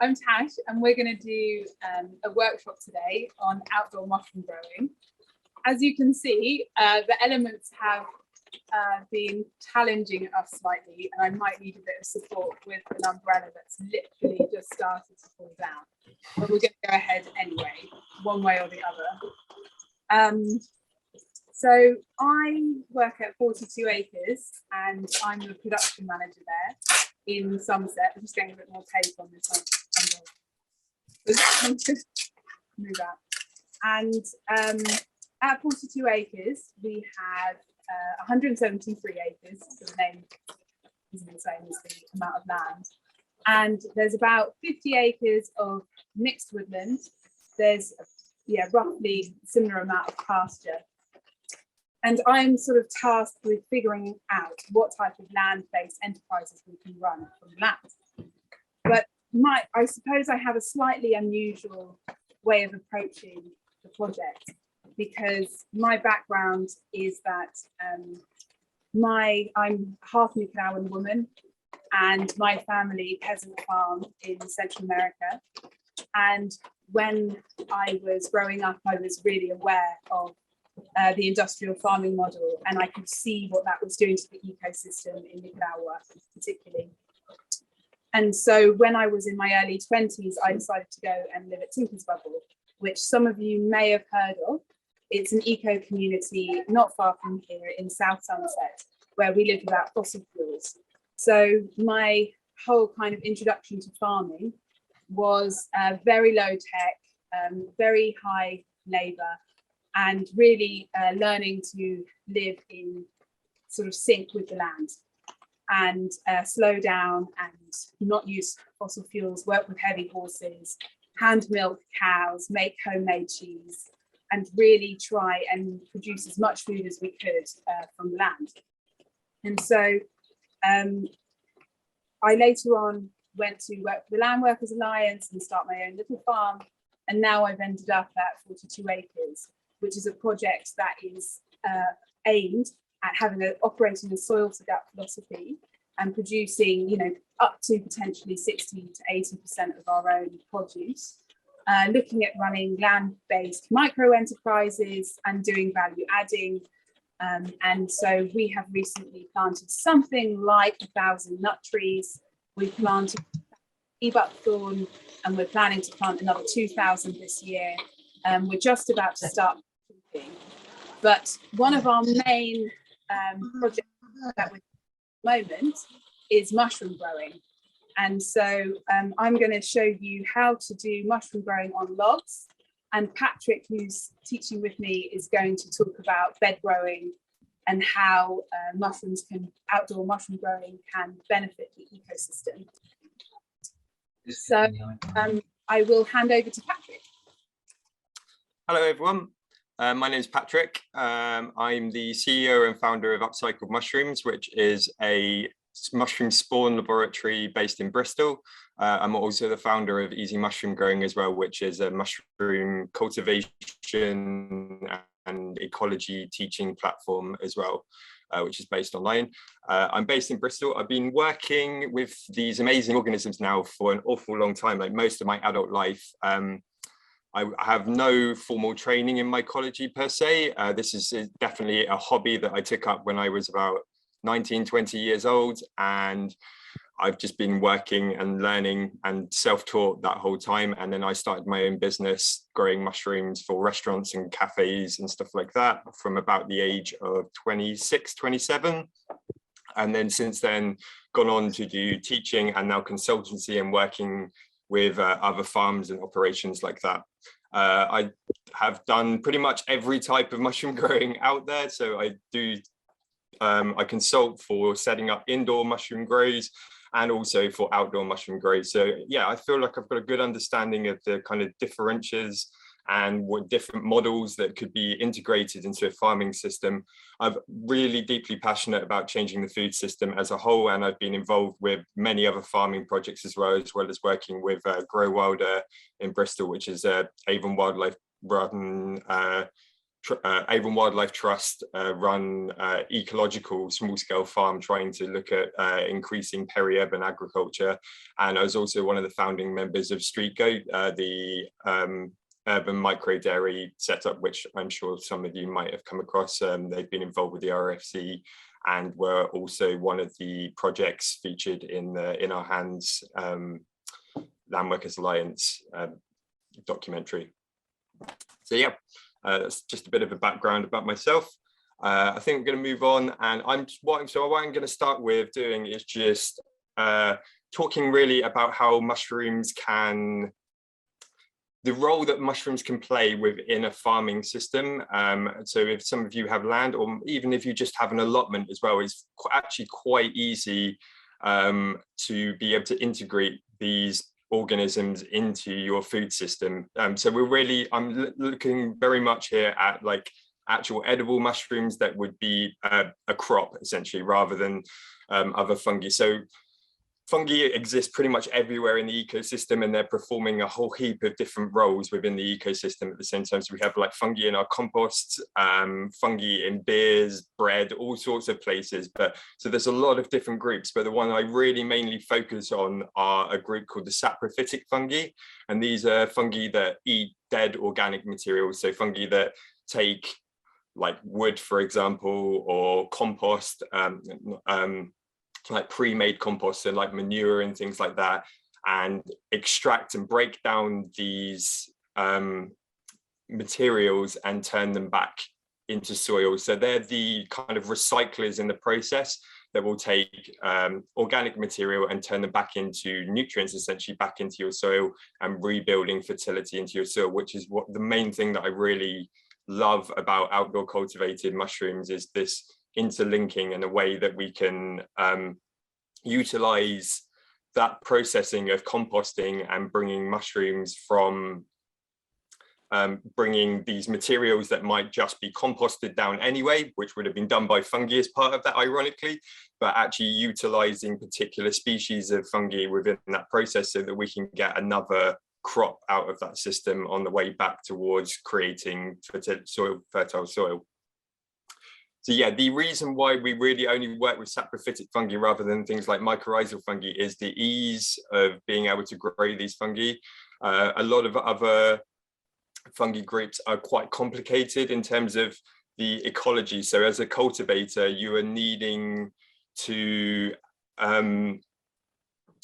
I'm Tash, and we're going to do a workshop today on outdoor mushroom growing. As you can see, the elements have been challenging us slightly, and I might need a bit of support with an umbrella that's literally just started to fall down. But we're going to go ahead anyway, one way or the other. So I work at 42 Acres, and I'm the production manager there in Somerset. I'm just getting a bit more tape on this one. Move out. And at 42 Acres, we have 173 acres, so the name isn't the same as the amount of land. And there's about 50 acres of mixed woodland. There's roughly a similar amount of pasture. And I'm sort of tasked with figuring out what type of land-based enterprises we can run from land. But I suppose I have a slightly unusual way of approaching the project, because my background is that I'm half Nicaraguan woman, and my family peasant farm in Central America. And when I was growing up, I was really aware of the industrial farming model, and I could see what that was doing to the ecosystem in Nicaragua particularly. And so when I was in my early 20s, I decided to go and live at Tinker's Bubble, which some of you may have heard of. It's an eco community not far from here in South Somerset, where we live without fossil fuels. So my whole kind of introduction to farming was very low tech, very high labour, and really learning to live in sort of sync with the land, and slow down and not use fossil fuels, work with heavy horses, hand milk cows, make homemade cheese, and really try and produce as much food as we could from land. And so I later on went to work for the Land Workers Alliance and start my own little farm. And now I've ended up at 42 Acres, which is a project that is aimed at operating a soil to gut philosophy and producing, up to potentially 60 to 80% of our own produce, looking at running land-based micro enterprises and doing value adding. And so we have recently planted something like 1,000 nut trees. We've planted buckthorn, and we're planning to plant another 2,000 this year. We're just about to start. But one of our main projects that we're doing at the moment is mushroom growing. And so I'm going to show you how to do mushroom growing on logs. And Patrick, who's teaching with me, is going to talk about bed growing and how outdoor mushroom growing can benefit the ecosystem. So I will hand over to Patrick. Hello, everyone. My name is Patrick. I'm the CEO and founder of Upcycled Mushrooms, which is a mushroom spawn laboratory based in Bristol. I'm also the founder of Easy Mushroom Growing as well, which is a mushroom cultivation and ecology teaching platform as well, which is based online. I'm based in Bristol. I've been working with these amazing organisms now for an awful long time, like most of my adult life. I have no formal training in mycology per se. This is definitely a hobby that I took up when I was about 19, 20 years old. And I've just been working and learning and self-taught that whole time. And then I started my own business growing mushrooms for restaurants and cafes and stuff like that from about the age of 26, 27. And then since then, gone on to do teaching and now consultancy and working with other farms and operations like that. I have done pretty much every type of mushroom growing out there. So I consult for setting up indoor mushroom grows and also for outdoor mushroom grows. So yeah, I feel like I've got a good understanding of the kind of differentials and what different models that could be integrated into a farming system. I'm really deeply passionate about changing the food system as a whole, and I've been involved with many other farming projects as well as working with Grow Wilder in Bristol, which is a Avon Wildlife run Avon Wildlife Trust run ecological small-scale farm trying to look at increasing peri-urban agriculture. And I was also one of the founding members of Street Goat, the urban micro dairy setup, which I'm sure some of you might have come across. They've been involved with the RFC and were also one of the projects featured in the In Our Hands Landworkers Alliance documentary. So yeah, that's just a bit of a background about myself. I think we're going to move on, and what I'm going to start with doing is just talking really about how mushrooms the role that mushrooms can play within a farming system. So if some of you have land, or even if you just have an allotment as well, it's actually quite easy to be able to integrate these organisms into your food system. So I'm looking very much here at like actual edible mushrooms that would be a crop essentially, rather than other fungi. So fungi exist pretty much everywhere in the ecosystem, and they're performing a whole heap of different roles within the ecosystem at the same time. So we have like fungi in our composts, fungi in beers, bread, all sorts of places. So there's a lot of different groups, but the one I really mainly focus on are a group called the saprophytic fungi. And these are fungi that eat dead organic materials. So fungi that take like wood, for example, or compost, like pre-made compost and like manure and things like that, and extract and break down these materials and turn them back into soil. So they're the kind of recyclers in the process that will take organic material and turn them back into nutrients, essentially back into your soil, and rebuilding fertility into your soil, which is what the main thing that I really love about outdoor cultivated mushrooms is this interlinking and a way that we can utilize that processing of composting and bringing mushrooms from bringing these materials that might just be composted down anyway, which would have been done by fungi as part of that, ironically, but actually utilizing particular species of fungi within that process so that we can get another crop out of that system on the way back towards creating fertile soil. So yeah, the reason why we really only work with saprophytic fungi rather than things like mycorrhizal fungi is the ease of being able to grow these fungi. A lot of other fungi groups are quite complicated in terms of the ecology. So as a cultivator, you are needing to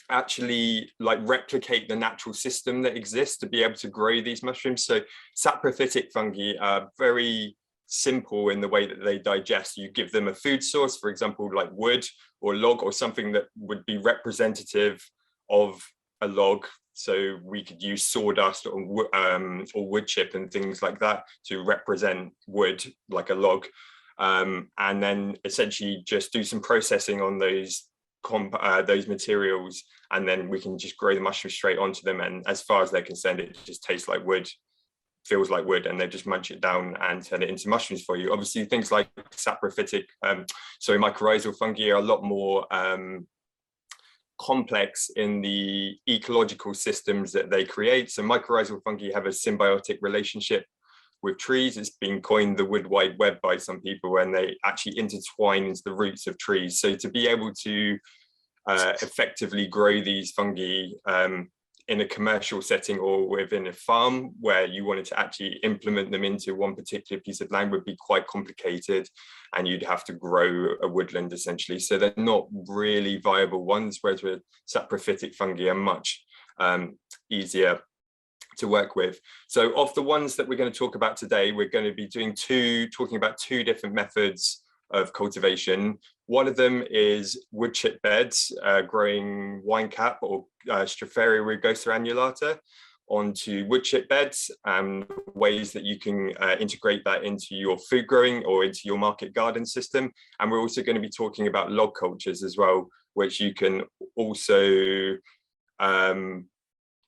actually like replicate the natural system that exists to be able to grow these mushrooms. So saprophytic fungi are very simple in the way that they digest. You give them a food source, for example, like wood or log or something that would be representative of a log. So we could use sawdust or wood chip and things like that to represent wood, like a log. And then essentially just do some processing on those materials, and then we can just grow the mushroom straight onto them. And as far as they're concerned, it just tastes like wood, feels like wood, and they just munch it down and turn it into mushrooms for you. Obviously, things like saprophytic, mycorrhizal fungi are a lot more complex in the ecological systems that they create. So mycorrhizal fungi have a symbiotic relationship with trees. It's been coined the wood wide web by some people, and they actually intertwine into the roots of trees. So to be able to effectively grow these fungi in a commercial setting or within a farm where you wanted to actually implement them into one particular piece of land would be quite complicated, and you'd have to grow a woodland essentially. So they're not really viable ones, whereas with saprophytic fungi are much easier to work with. So of the ones that we're going to talk about today, we're going to be talking about two different methods of cultivation. One of them is wood chip beds, growing wine cap or Stropharia rugosa annulata onto wood chip beds, and ways that you can integrate that into your food growing or into your market garden system. And we're also going to be talking about log cultures as well, which you can also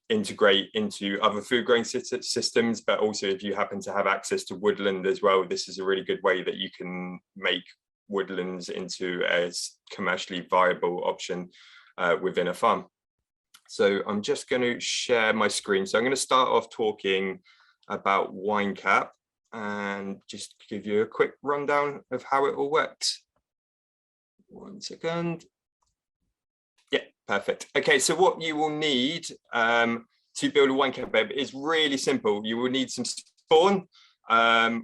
integrate into other food growing systems. But also if you happen to have access to woodland as well, this is a really good way that you can make woodlands into a commercially viable option within a farm. So I'm just going to share my screen. So I'm going to start off talking about wine cap. and just give you a quick rundown of how it all works. 1 second. Yeah, perfect. Okay, so what you will need to build a wine cap bed is really simple. You will need some spawn,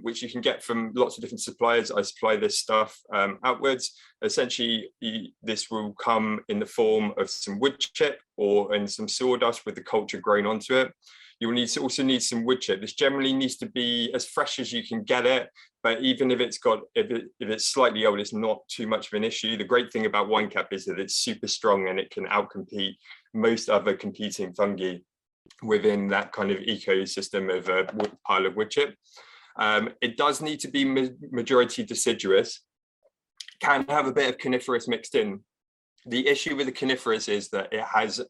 which you can get from lots of different suppliers. I supply this stuff outwards. Essentially, this will come in the form of some wood chip or in some sawdust with the culture grown onto it. You will also need some wood chip. This generally needs to be as fresh as you can get it, but even if it's slightly old, it's not too much of an issue. The great thing about wine cap is that it's super strong and it can outcompete most other competing fungi within that kind of ecosystem of a pile of wood chip. It does need to be majority deciduous, can have a bit of coniferous mixed in. The issue with the coniferous is that it has,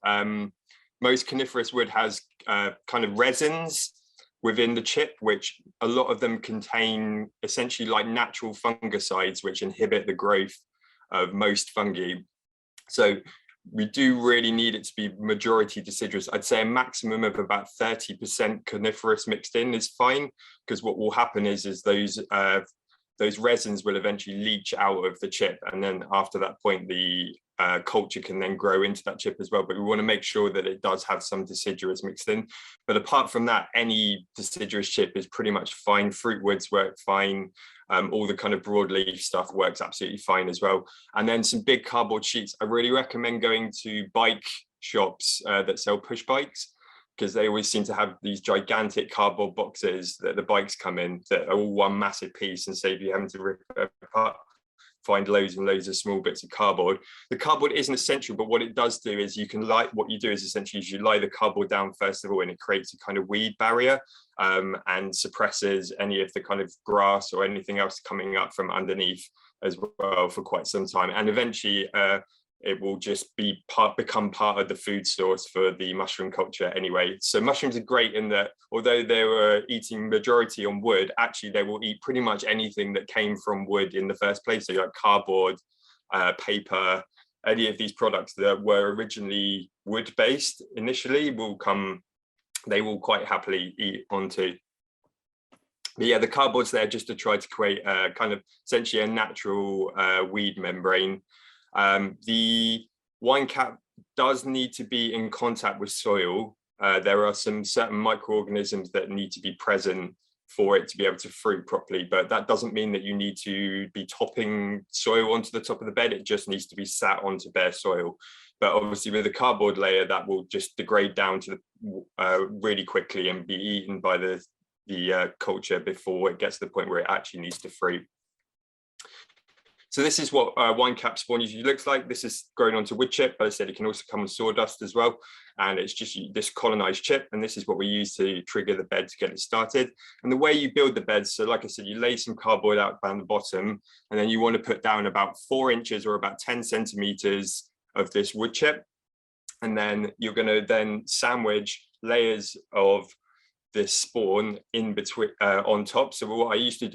most coniferous wood has kind of resins within the chip, which a lot of them contain essentially like natural fungicides, which inhibit the growth of most fungi. So we do really need it to be majority deciduous. I'd say a maximum of about 30% coniferous mixed in is fine, because what will happen is those resins will eventually leach out of the chip, and then after that point the culture can then grow into that chip as well. But we want to make sure that it does have some deciduous mixed in. But apart from that, any deciduous chip is pretty much fine. Fruit woods work fine. All the kind of broadleaf stuff works absolutely fine as well. And then some big cardboard sheets. I really recommend going to bike shops that sell push bikes, because they always seem to have these gigantic cardboard boxes that the bikes come in that are all one massive piece and save you having to rip it apart, find loads and loads of small bits of cardboard. The cardboard isn't essential, but what it does do is you essentially you lie the cardboard down first of all, and it creates a kind of weed barrier and suppresses any of the kind of grass or anything else coming up from underneath as well for quite some time. And eventually it will just become part of the food source for the mushroom culture anyway. So mushrooms are great in that although they were eating majority on wood, actually they will eat pretty much anything that came from wood in the first place. So like cardboard, paper, any of these products that were originally wood-based initially they will quite happily eat onto. But yeah, the cardboard's there just to try to create a kind of essentially a natural weed membrane. The wine cap does need to be in contact with soil. There are some certain microorganisms that need to be present for it to be able to fruit properly, but that doesn't mean that you need to be topping soil onto the top of the bed. It just needs to be sat onto bare soil. But obviously with the cardboard layer, that will just degrade down to really quickly and be eaten by the culture before it gets to the point where it actually needs to fruit. So this is what wine cap spawn usually looks like. This is grown onto wood chip, but I said it can also come on sawdust as well. And it's just this colonized chip. And this is what we use to trigger the bed to get it started. And the way you build the beds, so like I said, you lay some cardboard out down the bottom, and then you want to put down about 4 inches or about 10 centimeters of this wood chip. And then you're going to then sandwich layers of this spawn in between on top. So what I usually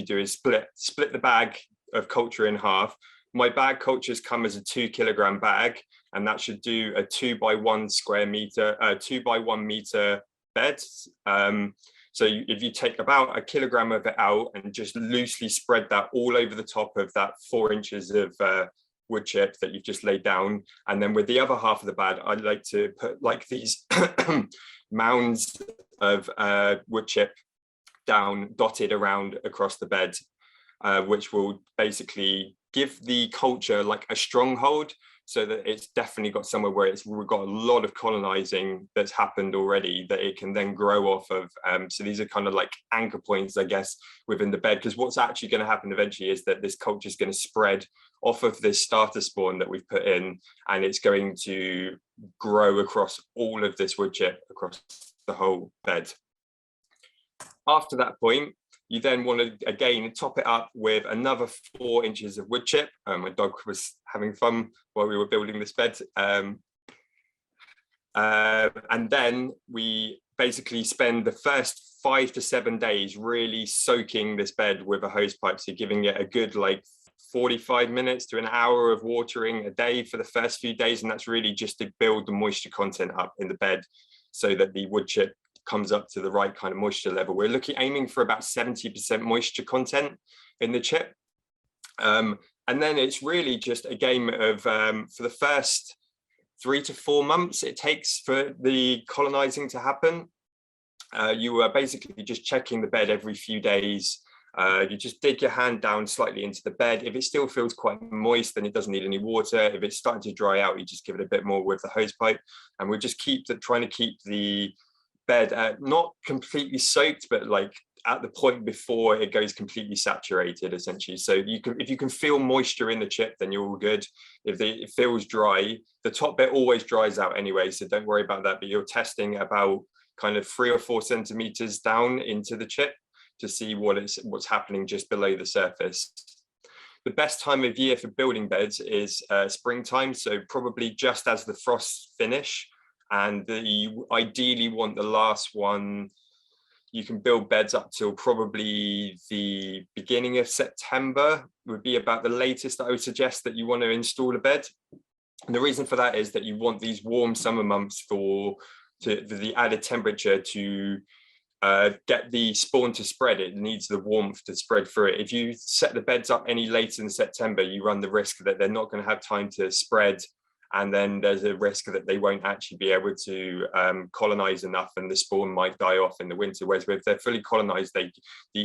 do is split the bag of culture in half. My bag cultures come as a 2 kilogram bag, and that should do a 2 by 1 square meter, 2 by 1 meter bed. So if you take about 1 kilogram of it out and just loosely spread that all over the top of that 4 inches of wood chip that you've just laid down, and then with the other half of the bag, I like to put like these mounds of wood chip down, dotted around across the bed, which will basically give the culture like a stronghold, so that it's definitely got somewhere where we've got a lot of colonizing that's happened already that it can then grow off of. So these are kind of like anchor points, I guess, within the bed, because what's actually going to happen eventually is that this culture is going to spread off of this starter spawn that we've put in, and it's going to grow across all of this wood chip across the whole bed. After that point, you then want to again top it up with another 4 inches of wood chip. My dog was having fun while we were building this bed. And then we basically spend the first 5 to 7 days really soaking this bed with a hose pipe. So giving it a good like 45 minutes to an hour of watering a day for the first few days. And that's really just to build the moisture content up in the bed so that the wood chip comes up to the right kind of moisture level. We're aiming for about 70% moisture content in the chip. And then it's really just a game of, for the first 3 to 4 months it takes for the colonizing to happen. You are basically just checking the bed every few days. You just dig your hand down slightly into the bed. If it still feels quite moist, then it doesn't need any water. If it's starting to dry out, you just give it a bit more with the hose pipe. And we'll just trying to keep the bed not completely soaked, but like at the point before it goes completely saturated, essentially. So if you can feel moisture in the chip, then you're all good. If it feels dry, the top bit always dries out anyway, so don't worry about that. But you're testing about kind of 3 or 4 centimeters down into the chip to see what's happening just below the surface. The best time of year for building beds is springtime, so probably just as the frosts finish, and you ideally want the last one. You can build beds up till probably the beginning of September would be about the latest that I would suggest that you want to install a bed. And the reason for that is that you want these warm summer months for the added temperature to get the spawn to spread. It needs the warmth to spread through it. If you set the beds up any later in September, you run the risk that they're not going to have time to spread, and then there's a risk that they won't actually be able to colonize enough, and the spawn might die off in the winter. Whereas if they're fully colonized,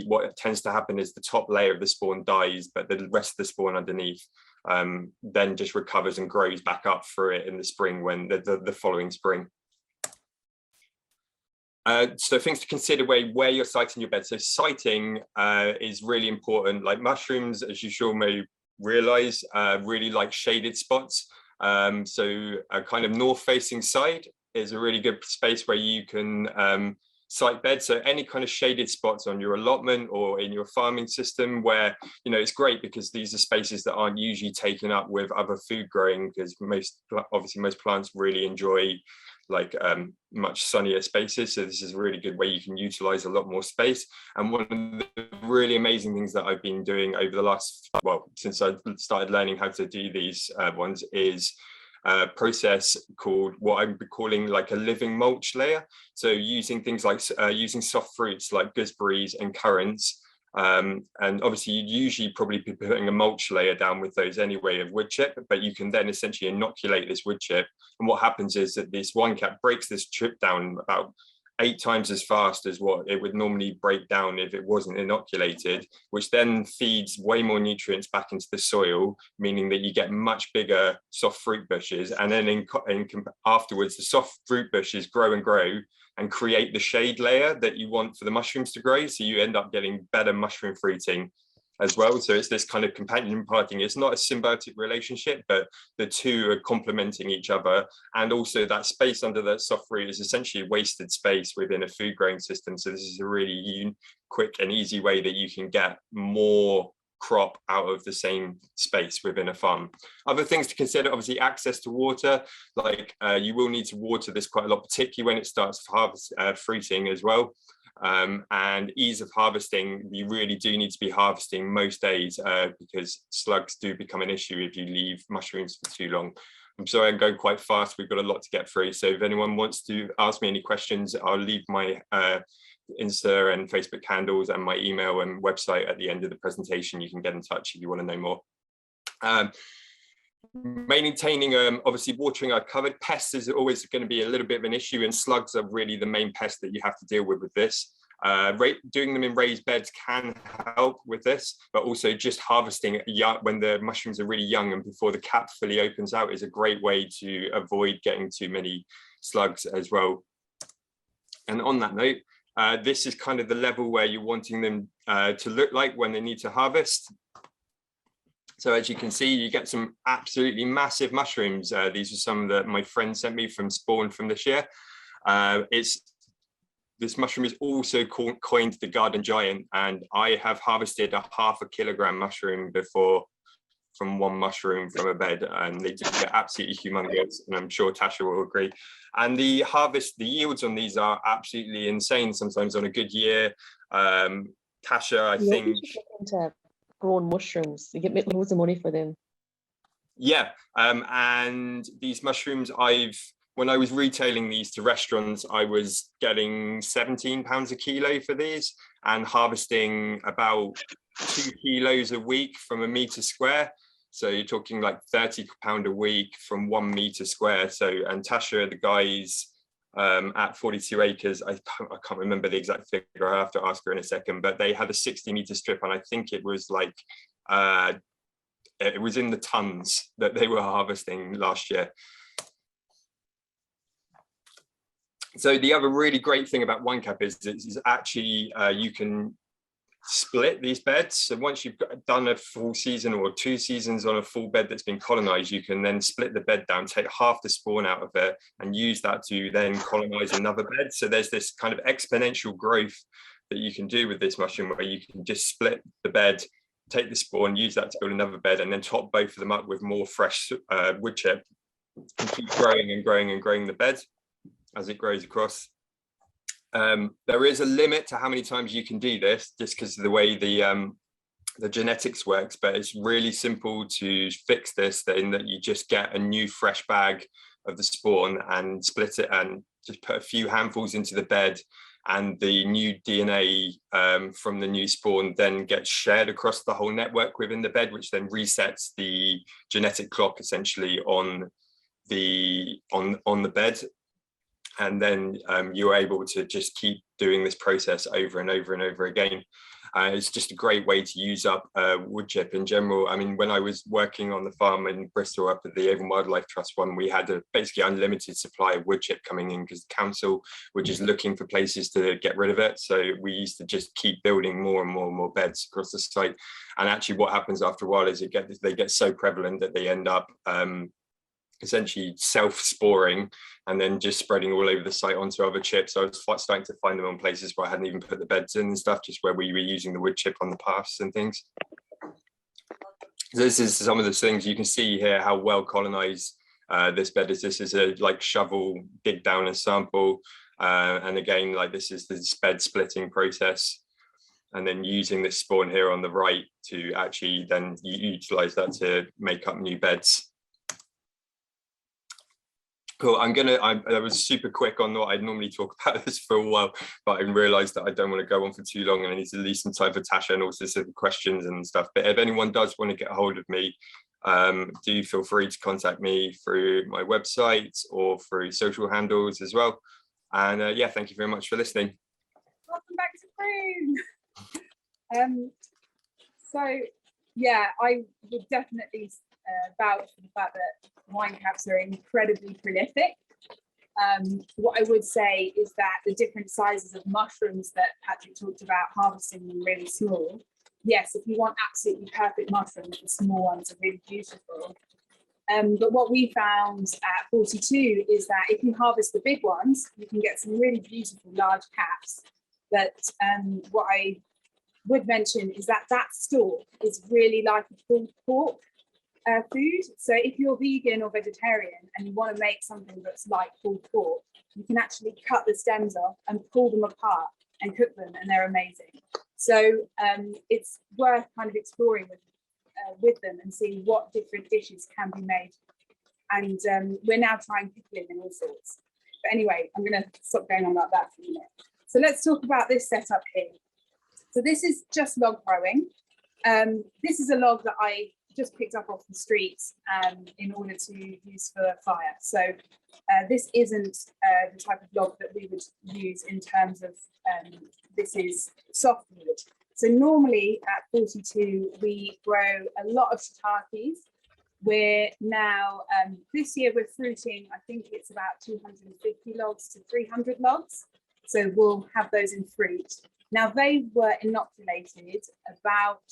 what tends to happen is the top layer of the spawn dies, but the rest of the spawn underneath then just recovers and grows back up through it in the spring, when the following spring. So things to consider where you're siting your bed. So siting is really important. Like mushrooms, as you sure may realize, really like shaded spots. So a kind of north-facing side is a really good space where you can site beds. So any kind of shaded spots on your allotment or in your farming system, where it's great because these are spaces that aren't usually taken up with other food growing, because most plants really enjoy like much sunnier spaces. So this is a really good way you can utilize a lot more space. And one of the really amazing things that I've been doing over the last, since I started learning how to do these ones, is a process called what I'm calling like a living mulch layer. So using things like using soft fruits like gooseberries and currants. And obviously you'd usually probably be putting a mulch layer down with those anyway of wood chip, but you can then essentially inoculate this wood chip. And what happens is that this one cap breaks this chip down about 8 times as fast as what it would normally break down if it wasn't inoculated, which then feeds way more nutrients back into the soil, meaning that you get much bigger soft fruit bushes. And then afterwards, the soft fruit bushes grow and grow and create the shade layer that you want for the mushrooms to grow. So you end up getting better mushroom fruiting as well. So it's this kind of companion planting. It's not a symbiotic relationship, but the two are complementing each other. And also that space under that soft fruit is essentially wasted space within a food growing system. So this is a really quick and easy way that you can get more crop out of the same space within a farm. Other things to consider, obviously access to water. Like you will need to water this quite a lot, particularly when it starts fruiting as well. And ease of harvesting, you really do need to be harvesting most days because slugs do become an issue if you leave mushrooms for too long. I'm sorry, I'm going quite fast. We've got a lot to get through. So if anyone wants to ask me any questions, I'll leave my Insta and Facebook handles and my email and website at the end of the presentation. You can get in touch if you want to know more. Maintaining, obviously watering are covered. Pests is always going to be a little bit of an issue, and slugs are really the main pest that you have to deal with this. Doing them in raised beds can help with this, but also just harvesting when the mushrooms are really young and before the cap fully opens out is a great way to avoid getting too many slugs as well. And on that note, this is kind of the level where you're wanting them to look like when they need to harvest. So as you can see, you get some absolutely massive mushrooms. These are some that my friend sent me from spawn from this year. This mushroom is also coined the garden giant, and I have harvested a 0.5 kilogram mushroom before from one mushroom from a bed, and they just get absolutely humongous, and I'm sure Tasha will agree. And the yields on these are absolutely insane sometimes on a good year. Tasha, I think... grown mushrooms, you get loads of money for them. Yeah, and these mushrooms, when I was retailing these to restaurants, I was getting £17 a kilo for these and harvesting about 2 kilos a week from a metre square. So you're talking like £30 a week from 1 metre square. So, and Tasha, the guys at 42 acres, I can't remember the exact figure, I have to ask her in a second, but they had a 60-metre strip, and I think it was like, it was in the tons that they were harvesting last year. So the other really great thing about OneCap is actually you can split these beds. So once you've done a full season or 2 seasons on a full bed that's been colonized, you can then split the bed down, take half the spawn out of it, and use that to then colonize another bed. So there's this kind of exponential growth that you can do with this mushroom, where you can just split the bed, take the spawn, use that to build another bed, and then top both of them up with more fresh wood chip, and keep growing and growing and growing the bed as it grows across. There is a limit to how many times you can do this, just because of the way the genetics works, but it's really simple to fix this, in that you just get a new fresh bag of the spawn and split it and just put a few handfuls into the bed, and the new DNA from the new spawn then gets shared across the whole network within the bed, which then resets the genetic clock essentially on the bed. And then you're able to just keep doing this process over and over and over again. It's just a great way to use up wood chip in general. I mean, when I was working on the farm in Bristol up at the Avon Wildlife Trust one, we had a basically unlimited supply of wood chip coming in, because the council were just looking for places to get rid of it. So we used to just keep building more and more and more beds across the site. And actually what happens after a while is they get so prevalent that they end up essentially self-sporing and then just spreading all over the site onto other chips. So I was starting to find them on places where I hadn't even put the beds in and stuff, just where we were using the wood chip on the paths and things. This is some of the things you can see here, how well colonized this bed is. This is a like shovel dig down and sample, and again, like this is the bed splitting process, and then using this spawn here on the right to actually then utilize that to make up new beds. Cool. I was super quick on what I'd normally talk about this for a while, but I realized that I don't want to go on for too long, and I need to leave some time for Tasha and also some questions and stuff. But if anyone does want to get a hold of me, do feel free to contact me through my website or through social handles as well. And yeah, thank you very much for listening. Welcome back to Broome. So yeah, I would definitely vouch for the fact that wine caps are incredibly prolific. What I would say is that the different sizes of mushrooms that Patrick talked about, harvesting them really small. Yes, if you want absolutely perfect mushrooms, the small ones are really beautiful. But what we found at 42 is that if you harvest the big ones, you can get some really beautiful large caps. But what I would mention is that stalk is really like a pulled pork food. So if you're vegan or vegetarian and you want to make something that's like pulled pork, you can actually cut the stems off and pull them apart and cook them, and they're amazing. So it's worth kind of exploring with them and seeing what different dishes can be made. And we're now trying pickling and all sorts. But anyway, I'm going to stop going on about that for a minute. So let's talk about this setup here. So this is just log throwing. This is a log that I just picked up off the streets in order to use for fire. So this isn't the type of log that we would use in terms of this is softwood. So normally at 42 we grow a lot of shiitakes. We're now this year we're fruiting, I think it's about 250 logs to 300 logs. So we'll have those in fruit. Now they were inoculated about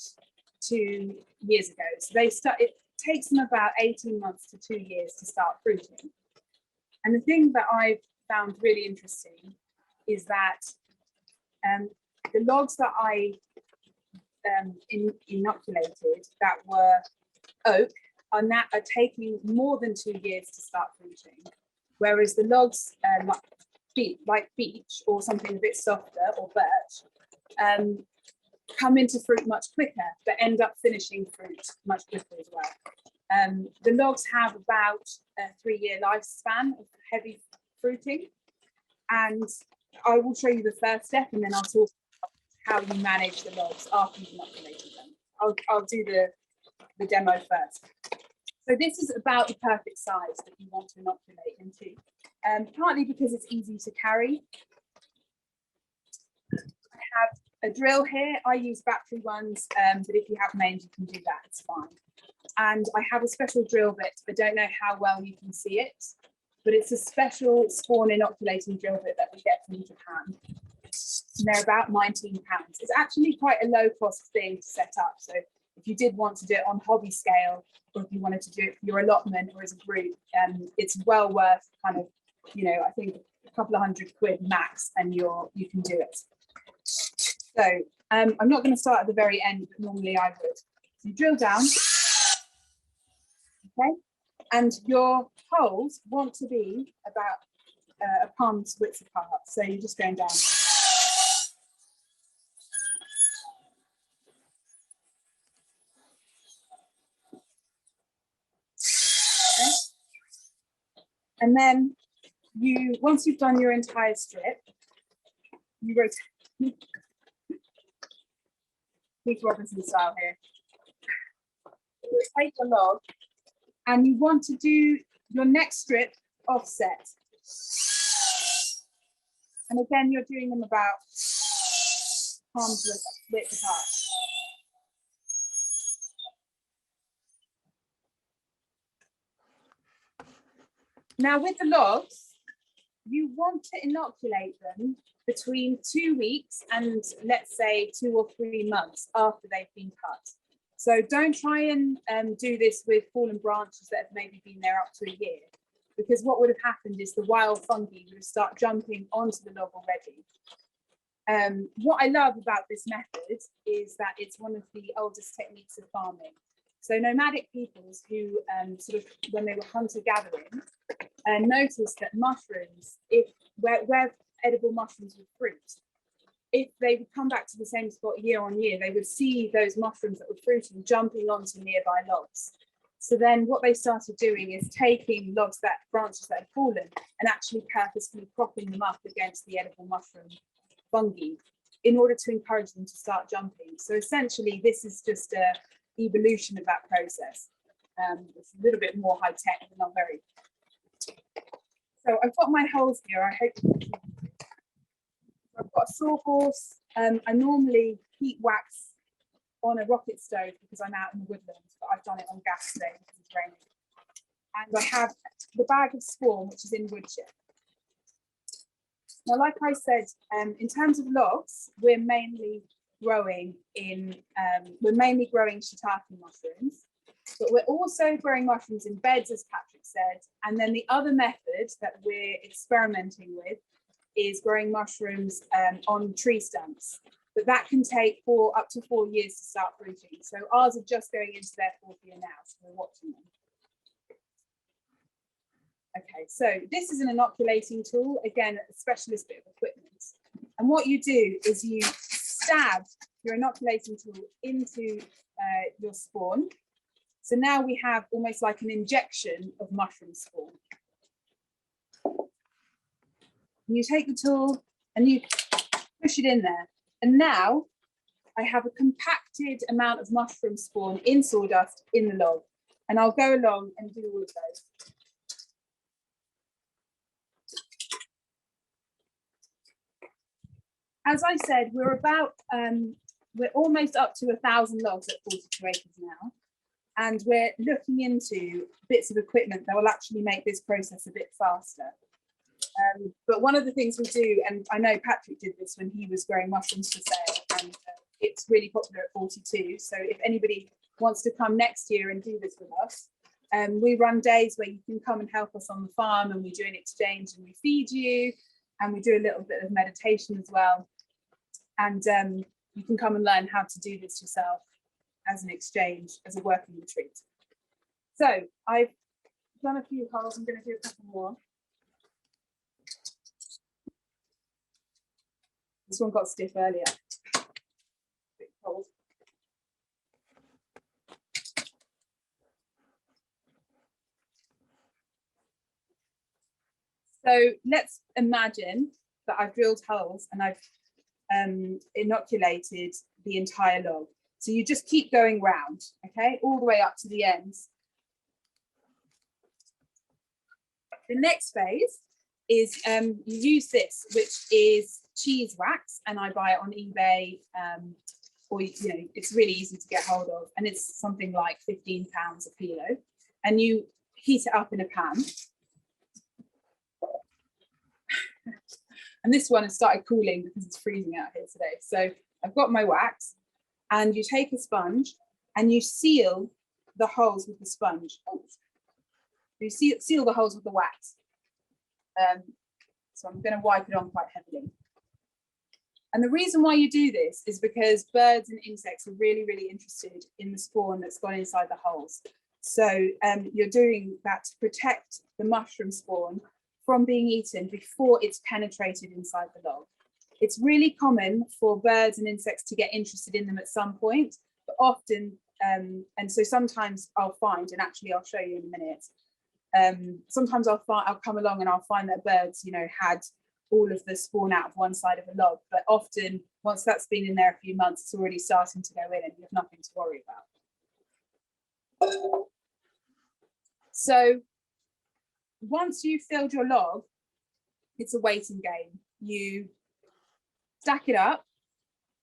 2 years ago. So it takes them about 18 months to 2 years to start fruiting. And the thing that I've found really interesting is that the logs that I inoculated that were oak are taking more than 2 years to start fruiting, whereas the logs like beech or something a bit softer or birch come into fruit much quicker, but end up finishing fruit much quicker as well. The logs have about a 3-year lifespan of heavy fruiting, and I will show you the first step, and then I'll talk about how you manage the logs after you've inoculated them. I'll do the demo first. So this is about the perfect size that you want to inoculate into, partly because it's easy to carry. I have a drill here. I use battery ones, but if you have mains, you can do that, it's fine. And I have a special drill bit. I don't know how well you can see it, but it's a special spawn inoculating drill bit that we get from Japan. And they're about £19. It's actually quite a low cost thing to set up. So if you did want to do it on hobby scale, or if you wanted to do it for your allotment or as a group, it's well worth kind of, you know, I think a couple of £100 max, and you can do it. So I'm not going to start at the very end, but normally I would. So you drill down, okay, and your holes want to be about a palm's width apart. So you're just going down. Okay. And then once you've done your entire strip, you rotate. Keith Robinson style here. You take a log, and you want to do your next strip offset. And again, you're doing them about palms width apart. Now with the logs, you want to inoculate them between 2 weeks and let's say 2 or 3 months after they've been cut. So don't try and do this with fallen branches that have maybe been there up to a year, because what would have happened is the wild fungi would start jumping onto the log already. What I love about this method is that it's one of the oldest techniques of farming. So nomadic peoples who sort of, when they were hunter-gathering, noticed that mushrooms, where edible mushrooms would fruit, if they would come back to the same spot year on year, they would see those mushrooms that were fruiting jumping onto nearby logs. So then what they started doing is taking branches that had fallen and actually purposefully propping them up against the edible mushroom fungi in order to encourage them to start jumping. So essentially, this is just an evolution of that process. It's a little bit more high tech, but not very. So I've got my holes here. I hope you can see. I've got a sawhorse. I normally heat wax on a rocket stove because I'm out in the woodlands, but I've done it on gas today because it's raining. And I have the bag of spawn, which is in wood chip. Now, like I said, in terms of logs, we're mainly growing shiitake mushrooms, but we're also growing mushrooms in beds, as Patrick said. And then the other method that we're experimenting with is growing mushrooms on tree stumps, but that can take up to 4 years to start fruiting. So ours are just going into their 4th year now, so we're watching them. Okay, so this is an inoculating tool, again, a specialist bit of equipment. And what you do is you stab your inoculating tool into your spawn. So now we have almost like an injection of mushroom spawn. You take the tool and you push it in there. And now I have a compacted amount of mushroom spawn in sawdust in the log. And I'll go along and do all of those. As I said, we're almost up to 1,000 logs at 42 acres now. And we're looking into bits of equipment that will actually make this process a bit faster. But one of the things we do, and I know Patrick did this when he was growing mushrooms for sale, and it's really popular at 42. So if anybody wants to come next year and do this with us, we run days where you can come and help us on the farm, and we do an exchange and we feed you, and we do a little bit of meditation as well. And you can come and learn how to do this yourself as an exchange, as a working retreat. So I've done a few holes. I'm going to do a couple more. This one got stiff earlier. Bit cold. So let's imagine that I've drilled holes and I've inoculated the entire log. So you just keep going round, okay, all the way up to the ends. The next phase is you use this, which is cheese wax, and I buy it on eBay, or it's really easy to get hold of, and it's something like £15 a kilo, and you heat it up in a pan. And this one has started cooling because it's freezing out here today. So I've got my wax, and you take a sponge and you seal the holes with the sponge. You seal the holes with the wax. So I'm going to wipe it on quite heavily. And the reason why you do this is because birds and insects are really, really interested in the spawn that's gone inside the holes. So you're doing that to protect the mushroom spawn from being eaten before it's penetrated inside the log. It's really common for birds and insects to get interested in them at some point, but often, and so sometimes I'll find, and actually I'll show you in a minute, sometimes I'll come along and I'll find that birds, had all of the spawn out of one side of a log, but often once that's been in there a few months, it's already starting to go in and you have nothing to worry about. So once you've filled your log, it's a waiting game. You stack it up.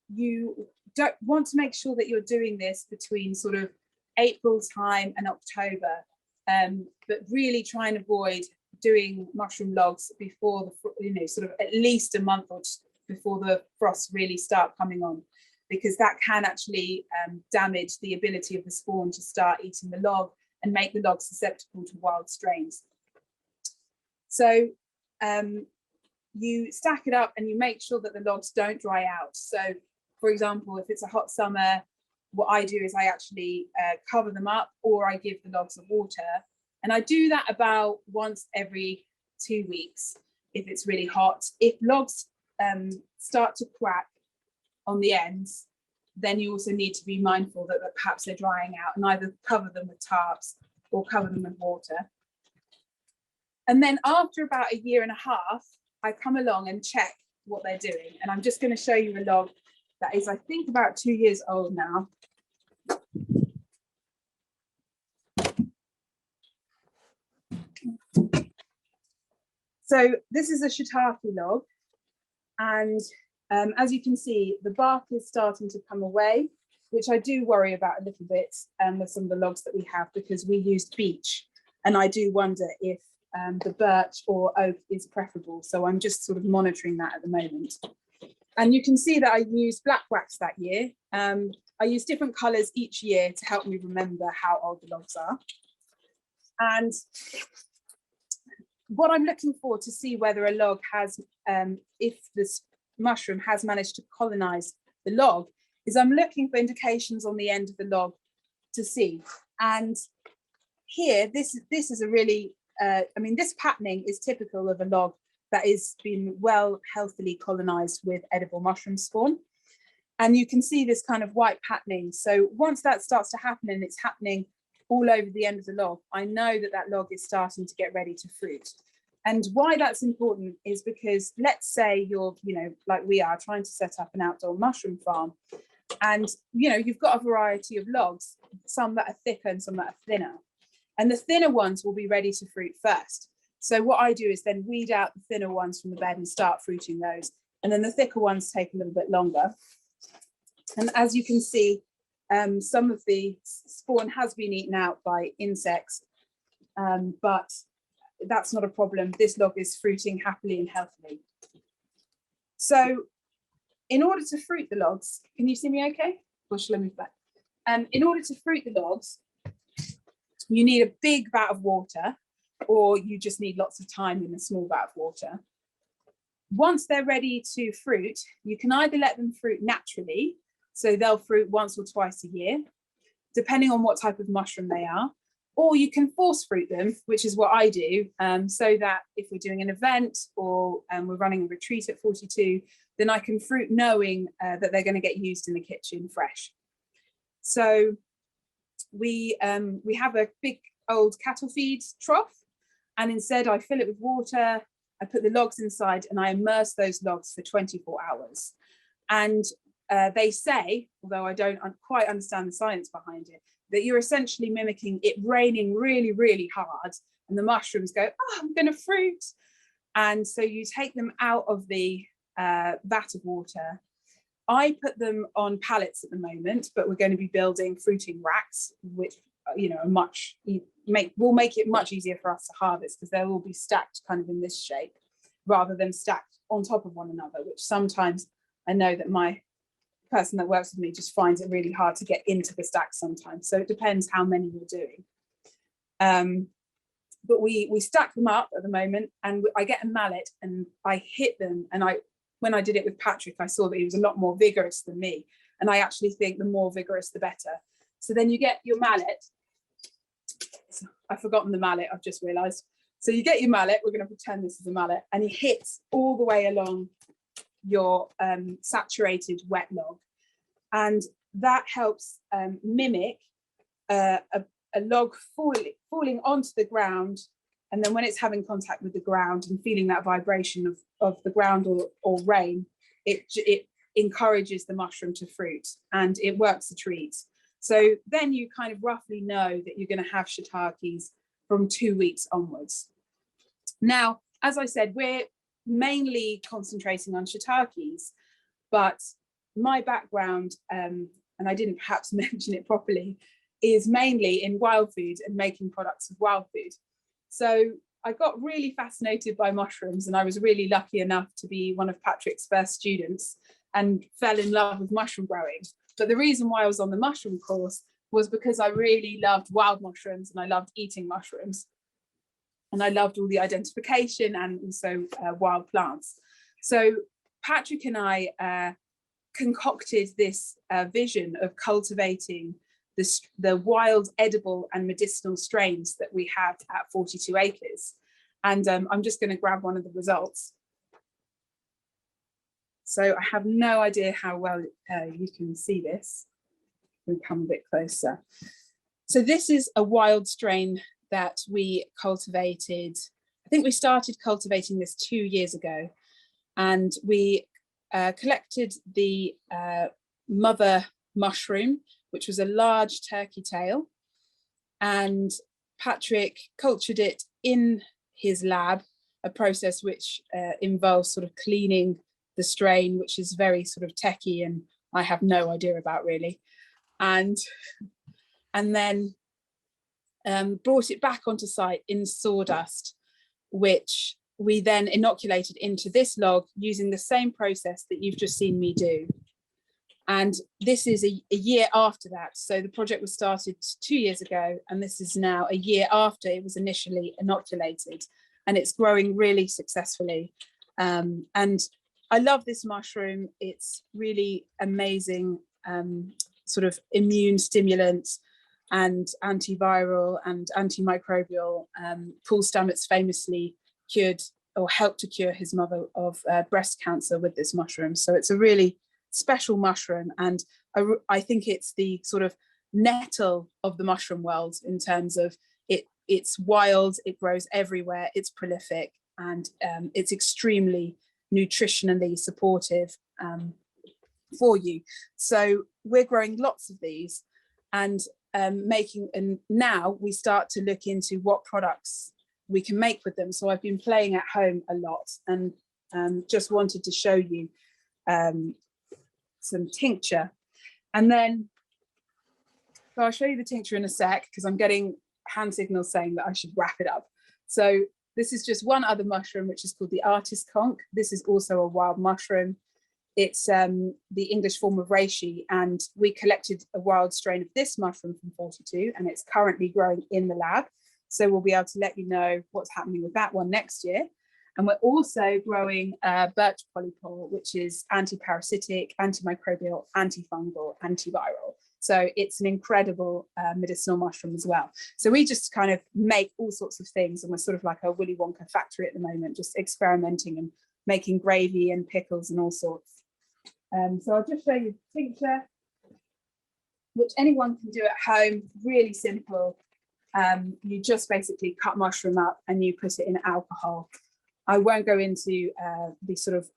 You don't want to make sure that you're doing this between sort of April time and October, but really try and avoid doing mushroom logs before the, sort of at least a month or two before the frosts really start coming on, because that can actually damage the ability of the spawn to start eating the log and make the log susceptible to wild strains. So you stack it up and you make sure that the logs don't dry out. So for example, if it's a hot summer, what I do is I actually cover them up, or I give the logs of water. And I do that about once every 2 weeks if it's really hot. If logs start to crack on the ends, then you also need to be mindful that perhaps they're drying out, and either cover them with tarps or cover them with water. And then after about 1.5 years, I come along and check what they're doing. And I'm just going to show you a log that is, I think, about 2 years old now. So this is a shiitake log, and as you can see, the bark is starting to come away, which I do worry about a little bit with some of the logs that we have, because we used beech, and I do wonder if the birch or oak is preferable. So I'm just sort of monitoring that at the moment. And you can see that I used black wax that year. I use different colours each year to help me remember how old the logs are. And what I'm looking for to see whether a log has, if this mushroom has managed to colonize the log, is I'm looking for indications on the end of the log to see. And here, this is a really, this patterning is typical of a log that is been well healthily colonized with edible mushroom spawn. And you can see this kind of white patterning. So once that starts to happen, and it's happening all over the end of the log, I know that that log is starting to get ready to fruit. And why that's important is because, let's say you're, like we are, trying to set up an outdoor mushroom farm, and you've got a variety of logs, some that are thicker and some that are thinner, and the thinner ones will be ready to fruit first. So what I do is then weed out the thinner ones from the bed and start fruiting those, and then the thicker ones take a little bit longer. And as you can see, some of the spawn has been eaten out by insects, but that's not a problem. This log is fruiting happily and healthily. So in order to fruit the logs, can you see me okay? Or shall I move back? In order to fruit the logs, you need a big vat of water, or you just need lots of time in a small vat of water. Once they're ready to fruit, you can either let them fruit naturally, so they'll fruit once or twice a year, depending on what type of mushroom they are, or you can force fruit them, which is what I do, so that if we're doing an event or we're running a retreat at 42, then I can fruit knowing that they're going to get used in the kitchen fresh. So we have a big old cattle feed trough, and instead I fill it with water, I put the logs inside and I immerse those logs for 24 hours. And they say, although I don't quite understand the science behind it, that you're essentially mimicking it raining really, really hard, and the mushrooms go, oh, I'm going to fruit. And so you take them out of the vat of water. I put them on pallets at the moment, but we're going to be building fruiting racks, which, you know, will make it much easier for us to harvest, because they'll all be stacked kind of in this shape rather than stacked on top of one another, which sometimes I know that my person that works with me just finds it really hard to get into the stack sometimes. So it depends how many you're doing. But we stack them up at the moment, and I get a mallet and I hit them. And when I did it with Patrick, I saw that he was a lot more vigorous than me. And I actually think the more vigorous, the better. So then you get your mallet. So I've forgotten the mallet, I've just realized. So you get your mallet, we're going to pretend this is a mallet, and he hits all the way along your saturated wet log. And that helps mimic a log falling onto the ground. And then when it's having contact with the ground and feeling that vibration of the ground or rain, it encourages the mushroom to fruit, and it works a treat. So then you kind of roughly know that you're going to have shiitakes from 2 weeks onwards. Now, as I said, we're mainly concentrating on shiitakes, but my background, and I didn't perhaps mention it properly, is mainly in wild food and making products of wild food. So I got really fascinated by mushrooms, and I was really lucky enough to be one of Patrick's first students and fell in love with mushroom growing. But the reason why I was on the mushroom course was because I really loved wild mushrooms and I loved eating mushrooms. And I loved all the identification and also wild plants. So Patrick and I concocted this vision of cultivating the wild, edible and medicinal strains that we have at 42 acres. And I'm just going to grab one of the results. So I have no idea how well you can see this. We'll come a bit closer. So this is a wild strain that we cultivated. I think we started cultivating this 2 years ago, and we collected the mother mushroom, which was a large turkey tail, and Patrick cultured it in his lab, a process which involves sort of cleaning the strain, which is very sort of techie and I have no idea about really, and then brought it back onto site in sawdust, which we then inoculated into this log using the same process that you've just seen me do. And this is a year after that. So the project was started 2 years ago, and this is now a year after it was initially inoculated, and it's growing really successfully. And I love this mushroom. It's really amazing sort of immune stimulant and antiviral and antimicrobial. Paul Stamets famously cured or helped to cure his mother of breast cancer with this mushroom. So it's a really special mushroom, and I think it's the sort of nettle of the mushroom world in terms of it's wild, it grows everywhere, it's prolific, and it's extremely nutritionally supportive for you. So we're growing lots of these and and now we start to look into what products we can make with them. So I've been playing at home a lot, and just wanted to show you some tincture. And then, so I'll show you the tincture in a sec, because I'm getting hand signals saying that I should wrap it up. So this is just one other mushroom, which is called the artist conch. This is also a wild mushroom. It's the English form of reishi, and we collected a wild strain of this mushroom from 42, and it's currently growing in the lab. So we'll be able to let you know what's happening with that one next year. And we're also growing birch polypore, which is anti-parasitic, antimicrobial, antifungal, antiviral. So it's an incredible medicinal mushroom as well. So we just kind of make all sorts of things, and we're sort of like a Willy Wonka factory at the moment, just experimenting and making gravy and pickles and all sorts. So I'll just show you the tincture, which anyone can do at home, really simple. You just basically cut mushroom up and you put it in alcohol I won't go into the sort of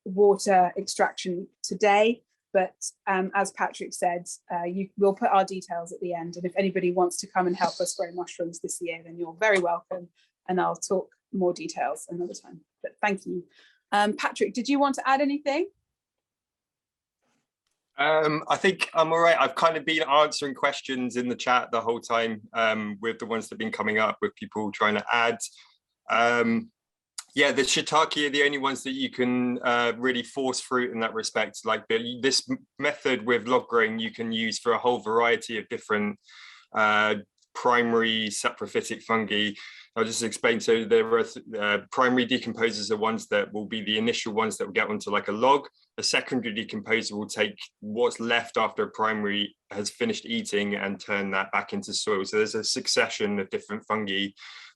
water extraction today, but as Patrick said, we'll put our details at the end. And if anybody wants to come and help us grow mushrooms this year, then you're very welcome. And I'll talk more details another time. But thank you. Patrick, did you want to add anything? I think I'm all right. I've kind of been answering questions in the chat the whole time with the ones that have been coming up with people trying to add. Yeah, the shiitake are the only ones that you can really force fruit in that respect. Like this method with log growing, you can use for a whole variety of different primary saprophytic fungi. I'll just explain. So there are primary decomposers are ones that will be the initial ones that will get onto like a log. A secondary decomposer will take what's left after a primary has finished eating and turn that back into soil. So there's a succession of different fungi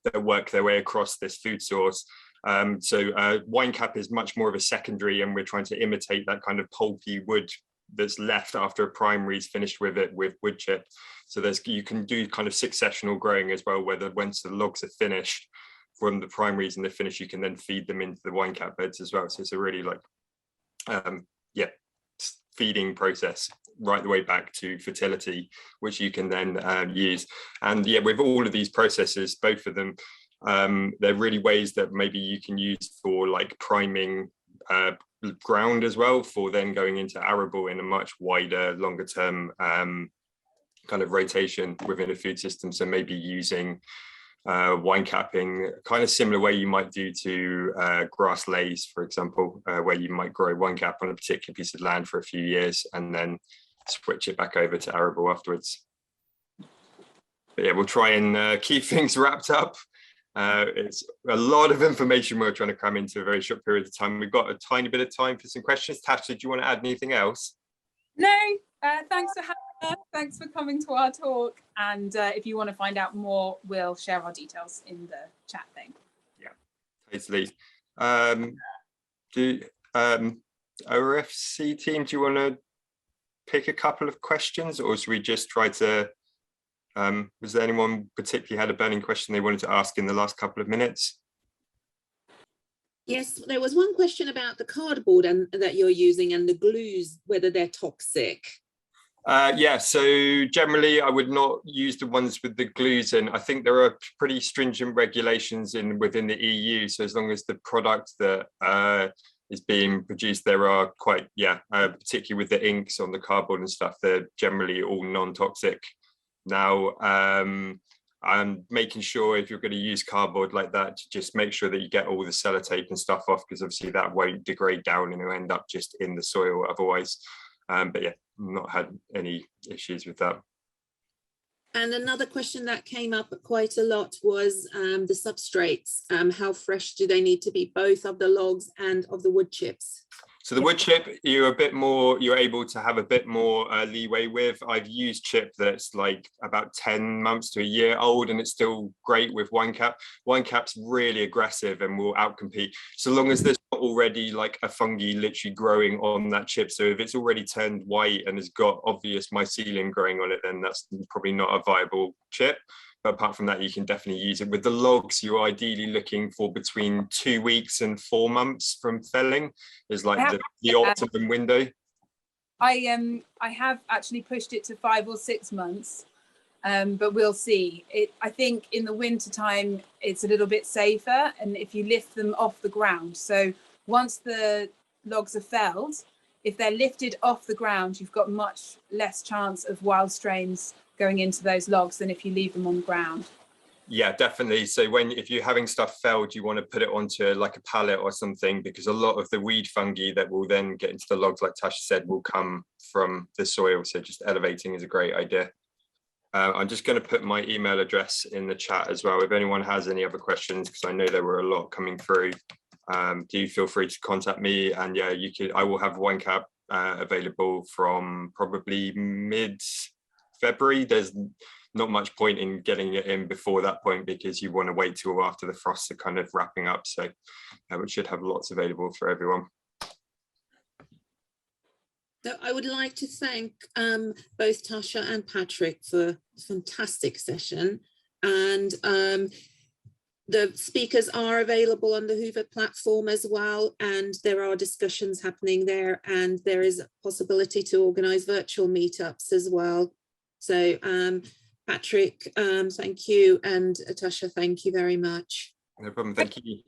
that work their way across this food source. Wine cap is much more of a secondary, and we're trying to imitate that kind of pulpy wood that's left after a primary is finished with it with wood chip. So you can do kind of successional growing as well, where once the logs are finished from the primaries and they're finished, you can then feed them into the wine cap beds as well. So it's a really like, feeding process right the way back to fertility, which you can then use. And yeah, with all of these processes, both of them, they're really ways that maybe you can use for like priming ground as well, for then going into arable in a much wider, longer term kind of rotation within a food system. So maybe using wine capping, kind of similar way you might do to grass lays, for example, where you might grow wine cap on a particular piece of land for a few years and then switch it back over to arable afterwards. But yeah, we'll try and keep things wrapped up. It's a lot of information we're trying to cram into a very short period of time. We've got a tiny bit of time for some questions. Tasha, do you want to add anything else? No, thanks for having us. Thanks for coming to our talk. And if you want to find out more, we'll share our details in the chat thing. Yeah, totally. ORFC team, do you want to pick a couple of questions, or should we just try to was there anyone particularly had a burning question they wanted to ask in the last couple of minutes? Yes, there was one question about the cardboard that you're using and the glues, whether they're toxic. Yeah, so generally I would not use the ones with the glues in. I think there are pretty stringent regulations within the EU. So as long as the product that is being produced, there are quite, particularly with the inks on the cardboard and stuff, they're generally all non-toxic. Now, I'm making sure if you're going to use cardboard like that, to just make sure that you get all the sellotape and stuff off, because obviously that won't degrade down and it'll end up just in the soil otherwise. But yeah, not had any issues with that. And another question that came up quite a lot was the substrates. How fresh do they need to be, both of the logs and of the wood chips? So the wood chip, you're able to have a bit more leeway with. I've used chip that's like about 10 months to a year old, and it's still great with wine cap. Wine cap's really aggressive and will outcompete, so long as there's not already like a fungi literally growing on that chip. So if it's already turned white and has got obvious mycelium growing on it, then that's probably not a viable chip. But apart from that, you can definitely use it. With the logs, you're ideally looking for between 2 weeks and 4 months from felling is like the optimum window. I have actually pushed it to 5 or 6 months, but we'll see. I think in the winter time, it's a little bit safer, and if you lift them off the ground. So once the logs are felled, if they're lifted off the ground, you've got much less chance of wild strains going into those logs than if you leave them on the ground. Yeah, definitely. So if you're having stuff felled, you want to put it onto like a pallet or something, because a lot of the weed fungi that will then get into the logs, like Tasha said, will come from the soil. So just elevating is a great idea. I'm just going to put my email address in the chat as well. If anyone has any other questions, because I know there were a lot coming through, do feel free to contact me. And yeah, I will have wine cap available from probably mid-February. There's not much point in getting it in before that point, because you want to wait till after the frosts are kind of wrapping up. So we should have lots available for everyone. So I would like to thank both Tasha and Patrick for a fantastic session. And The speakers are available on the Hoover platform as well, and there are discussions happening there, and there is a possibility to organise virtual meetups as well. So Patrick, thank you, and Tasha, thank you very much. No problem. Thank you.